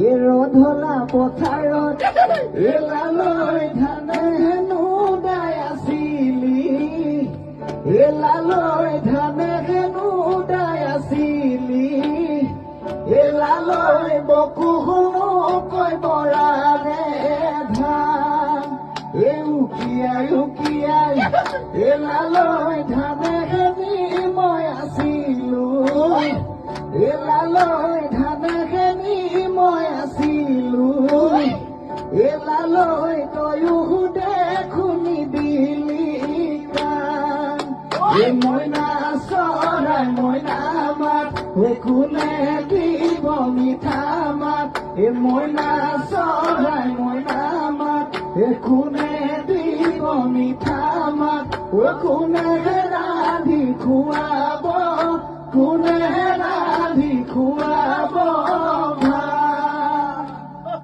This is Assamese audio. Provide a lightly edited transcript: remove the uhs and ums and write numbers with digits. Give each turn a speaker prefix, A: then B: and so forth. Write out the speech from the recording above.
A: ৰধলা পথাৰত এলালৈ ধানে হেনো দাই আছিলি এলালৈ ধানে হেনো দাই আছিলি এলালৈ বকু শুনো কৈ বৰাৰে ধান উকিয়াই উকিয়াই এলালৈ ধানে খেনি মই আছিলো এলালৈ ধানে খেনি মই আছিলো এলালৈ তয়ো দেখুনি দিলি কাণ মইনা চৰাই মইনা মাত কোনে দিব মিঠা মাত মইনা চৰাই মইনা মাত কোনে দিব মিঠা মাত কোনে ৰান্ধি খুৱাব কোনে ৰান্ধি খুৱাব